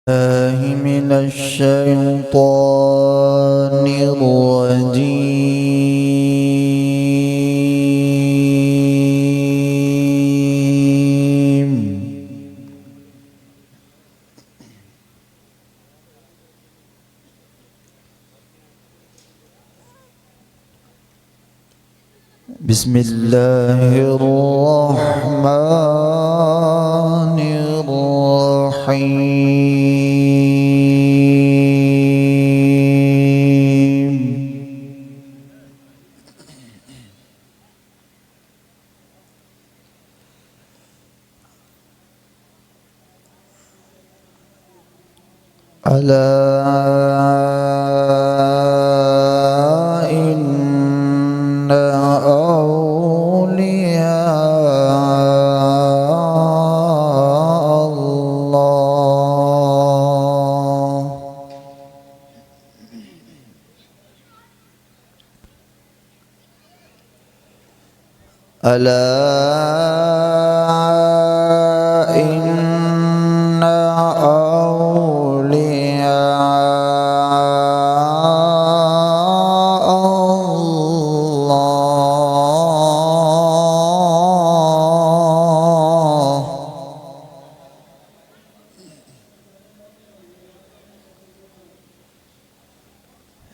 الله من الشيطان الرجيم. بسم الله الرحمن الرحيم. ألا إن أولياء الله ألا إن أولياء الله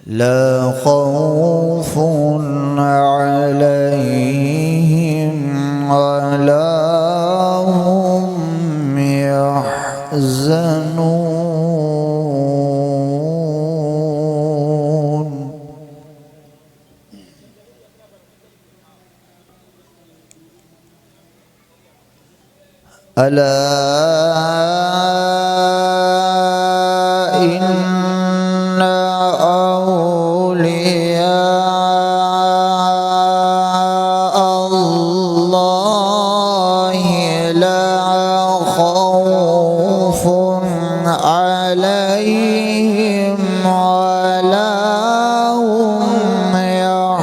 لا خوف عليهم ولا هم يحزنون. ألا إن أولياء الله لا خوف عليهم ولا هم يحزنون.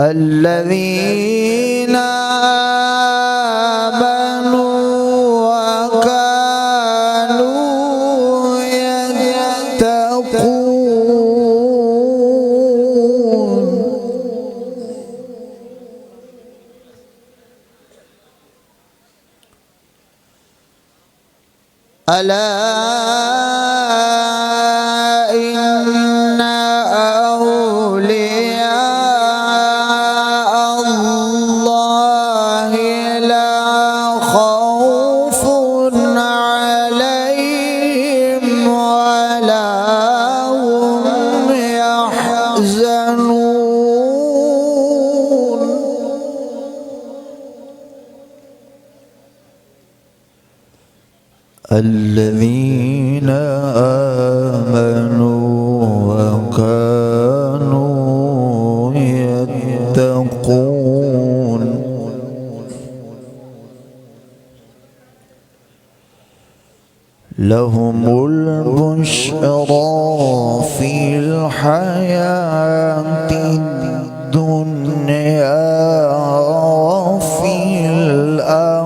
الذين آمنوا وكانوا يتقون. ألا إن أولياء الله لا خوف عليهم ولا هم يحزنون. الذين آمنوا وكانوا يتقون. لهم البشرى في الحياة الدنيا وفي الآخرة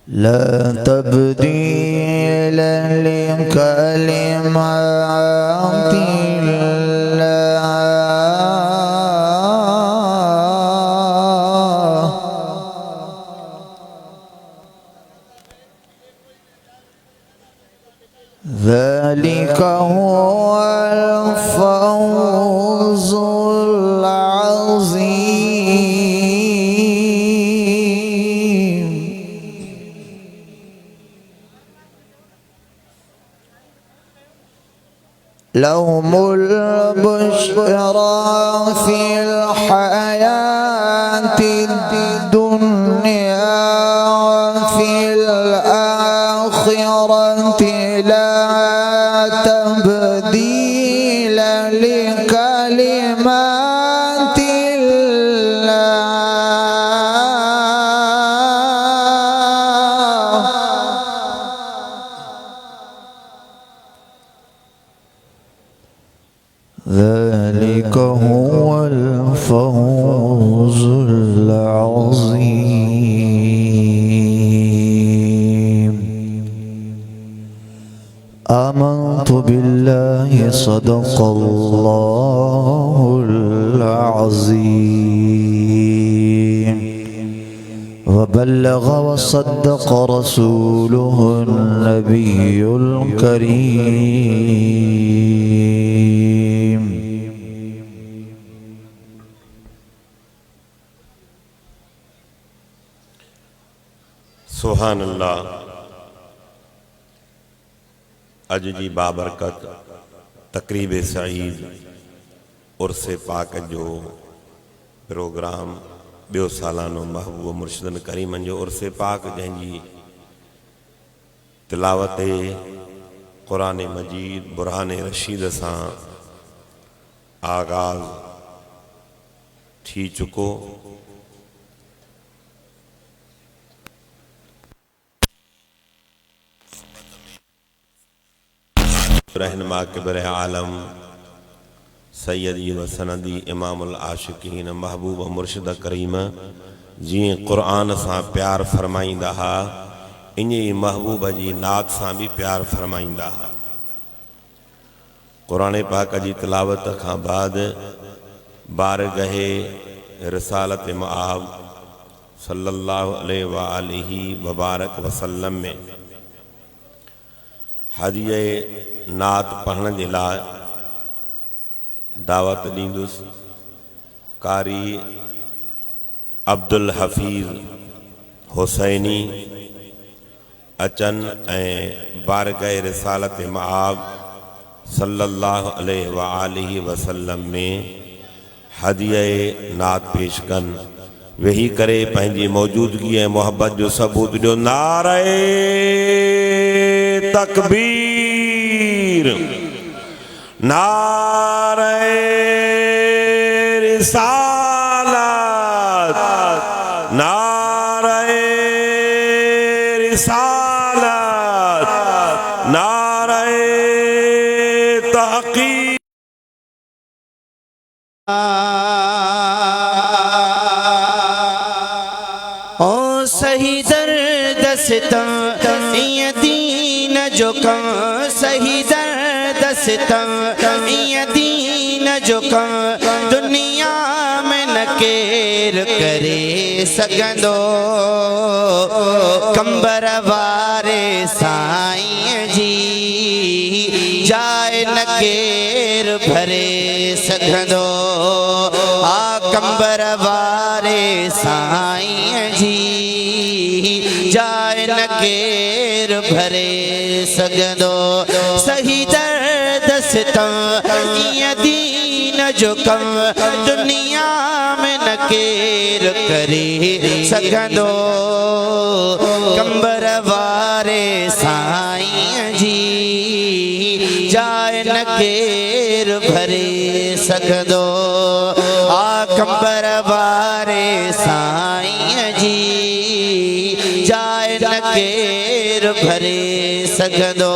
لا تبديل لكلمات الله ذلك هو الفوز العظيم. لهم البشرى في الحياة الدنيا وفي الآخرة لا تبديل لكلمات. ذلك هو الفوز العظيم. آمنت بالله صدق الله العظيم وبلغ وصدق رسوله النبي الكريم. सुभान अल्लाह। अज जी बाबरकत तकरीब सईद उर्स पाक जो प्रोग्राम बियो सालानो महबूब मुर्शिदन करीमन जो उर्स पाक जंहिंजी तिलावत क़ुरान मजीद बुरहान रशीद सां आगाज़ थी चुको। रहनुमा किबर आलम सैयदी व सनदी इमामुल आशिकीन महबूब मुर्शिद करीम जी क़ुरान सां प्यार फरमाईंदा हा, इन महबूब जी नात सां भी प्यार फरमाईंदा हा। क़ुरान पाक जी तिलावत खां बाद बारगहे रिसालत मआब सल्लल्लाहु अलैहि वबारक वसल्लम में हदिये नात पढ़ने के लाइ दावत दींदुसि। कारी अब्दुल हफीज़ हुसैनी अचन ऐं बारगाह रिसालत मआब सल्लल्लाहु अलैहि वसल्लम में हदिये नात पेश कन। वही करे पंहिंजी मौजूदगी ऐं मोहब्बत जो सबूत ॾियो। नारे तकबीर, नारे रिसालत, नारे रिसालत, नारे तहकीक। ओ सही दर्द सितम ये दीन जो कम, सही दर्द सितम ये दीन जो कम, दुनिया में न केर करे सघंदो। कंबर वारे साईं जी जाए न केर भरे सघंदो। आ कंबर वारे साईं जी जाए न केर भरे सघंदो। सही दर्द सितम ये दीन जो कम, दुनिया में न केर करे सघंदो। कंबर वारे साईं जी जाए न केर भरे सघंदो। आ कंबर वारे साईं जी जाए न केर भरे सघंदो।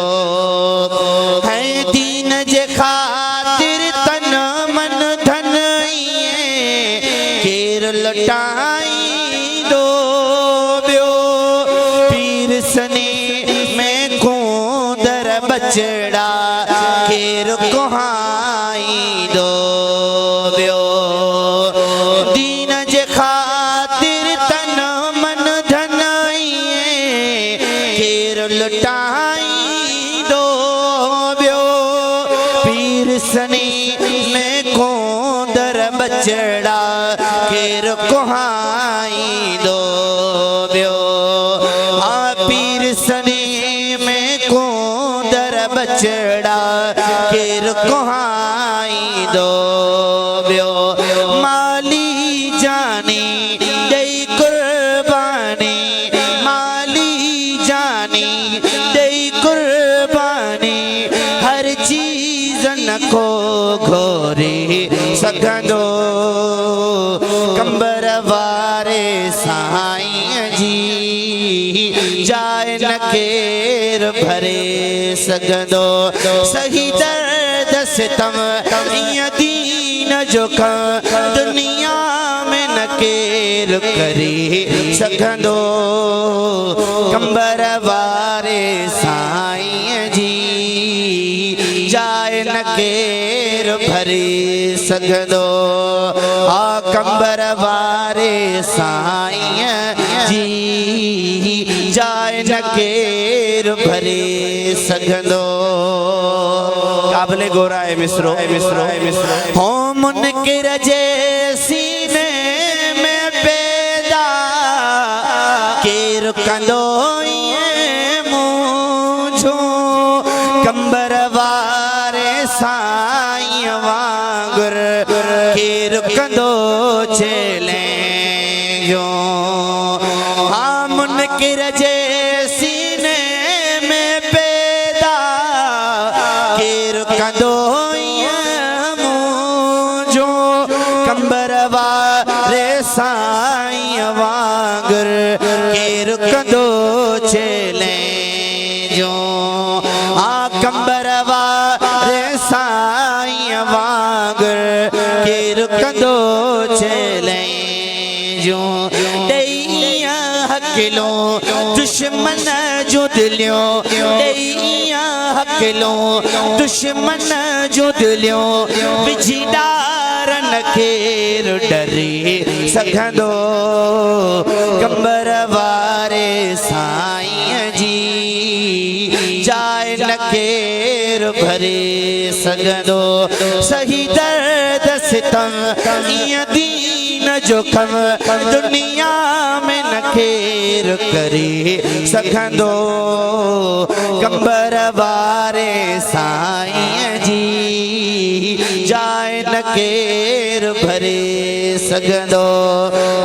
है दीन जे ख़ातिर तन मन धन केर लुटाईंदो। ॿियो पीर सने में कूंदर बचड़ा केर कुहाईंदो। ॿियो दीन जे ख़ातिर तन मन धन केर लुटाईंदो। ॿियो पीर सनी में कूंदर बचड़ा केर कुहाईंदो। ॿियो हाँ पीर सनी में कूंदर बचड़ा केर कुहाईंदो। ॿियो माली जानी ॾेई कुर्बानी, माली जानी ॾेई कुर्बानी, हर चीज़ न को घोरे सघंदो। कंबर वारे साईं जी जाए न केर भरे सघंदो सही दर्द सितम ईअं दीन जो कम दुनिया में न केर करे सघंदो कंबर वारे साईं जी जाए न केर भरे सघंदो आ कंबर वारे साईं जी जाए न केर भरे सघंदो काबिले गोरा है मिसरो हो मुनकिर जे सीने में पैदा केर कंदो मुझो कंबर वारे साईं वांगुर केर कंदो चले जो हाँ मुनकिर जे सीने में पैदा केर कंदो मुझो कंबर वारे साईं वांगुर केर कंदो चले जो हाँ कंबर वारे साईं वांगुर केर कंदो चले जो हकिलो दुश्मन जो दिलियो हकिलो दुश्मन जो दिलियो विझी डारन केर डरे सघंदो कंबर वारे साईं जी जाए न केर भरे सघंदो सही दर्द सितम ईअं दीन जो कम दुनिया में न केर करे सघंदो कंबर वारे साईं जी जाए न केर भरे सघंदो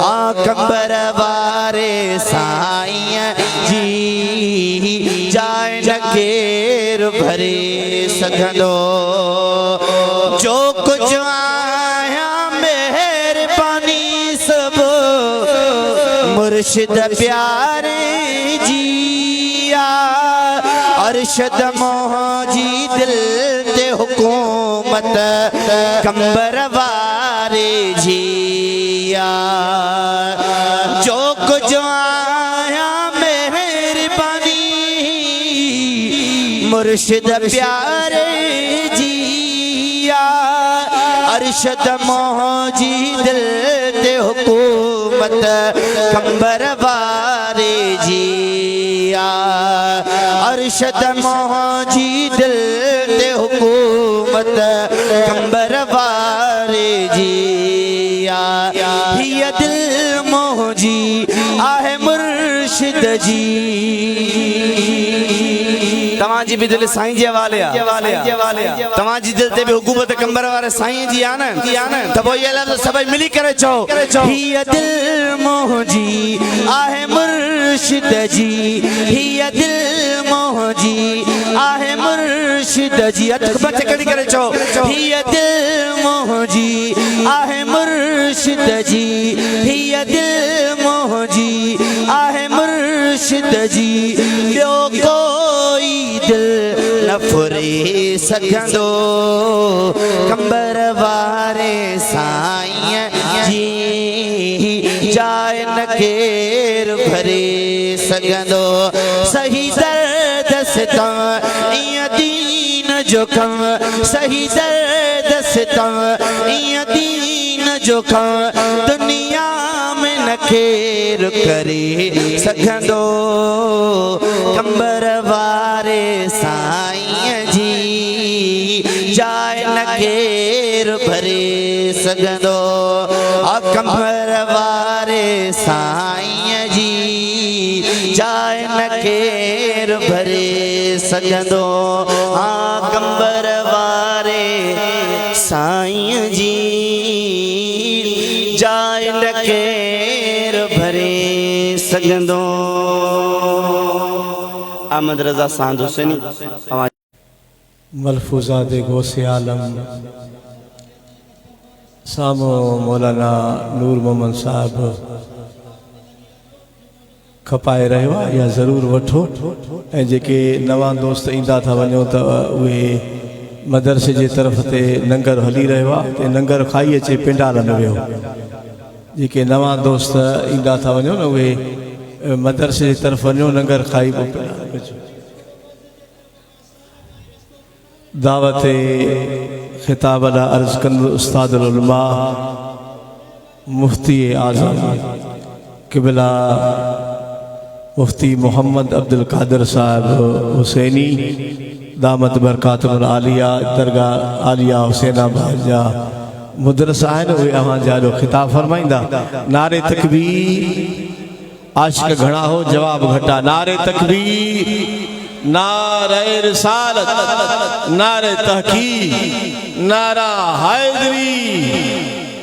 आ कंबर वारे साईं जी जाए न केर भरे सघंदो जो कुछ आया मेहरबानी सब मुर्शिद प्यारे जिया अरशद मोहजी दिल ते हुकूमत कंबर वारे जिया जो कुछ आया मेहरबानी मुर्शिद प्यारे जिया अरशद मोहजी दिल ते हुकूमत कंबर वारे जिया अरशद मोहजी दिल ते हुकूमत कंबर वारे जिया हिय दिल मोहजी आहे मुर्शिद जी तव्हांजी भी दिल साईं जे हवाले तव्हांजी दिल ते भी हुकूमत कंबर वारे साईं जी आ न त पोइ ये लफ़्ज़ सभई मिली करे चओ हिय दिल मोहजी आहे मुर्शिद जी हिय दिल मोहजी आहे मुर्शिद जी हथ कड़ी करे चओ हिय दिल मोहजी आहे मुर्शिद जी हिय दिल मोहजी आहे मुर्शिद जी ॿियो कोई दिल न फुरे सघंदो कंबर वारे साईं जी जाए न केर भरे सघंदो सही दर्द सितम ईअं दीन जो कम सही दर्द सितम ईअं दीन जो कम दुनिया में न केर करे सघंदो कंबर वारे साईं जी जाए न केर भरे सघंदो कंबर वारे साईं जी जाए न केर भरे सघंदो कंबर वारे साईं जी जाए न केर भरे सघंदो अहमद रज़ा सांद हुसैनी मलफूज़ात गौसे आलम सामो मौलाना नूर मोहम्मद साहब खपाए रहियो आहे या ज़रूरु वठो। ऐं जेके नवां दोस्त ईंदा था वञो त उहे मदरसे जे तरफ़ ते लंगर हली रहियो आहे, ते लंगर खाई अचे पिंडार में वियो। जेके नवां दोस्त ईंदा था वञो न उहे मदरसे जी तरफ़ वञो, लंगर खाई पोइ पिंडार में अचो। दावत ख़िताब लाइ अर्ज़ कंदो उस्तादुल उलमा मुफ्ती आज़म क़िबला मुफ्ती मोहम्मद अब्दुल कादिर साहब हुसैनी दामत बरकातुल आलिया दरगाह आलिया हुसैनाबाद जा मुदरस आहिनि, उहे अव्हां जा ख़िताब फरमाईंदा। नारे तकबीर, आशिक़ घणा हो जवाब घटा। नारे तकबीर, नारे रिसालत, नारे तहकीक, नारा हैदरी,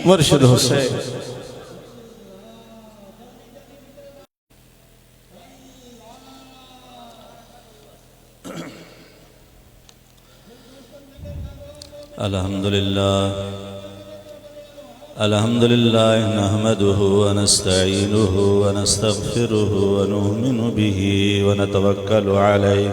मुर्शिद हुसैन। अल्हम्दुलिल्लाह नहमदुहु व नस्तईनुहु व नस्तगफिरुहु व नु'मिनु बिही व नतवक्कलु अलैहि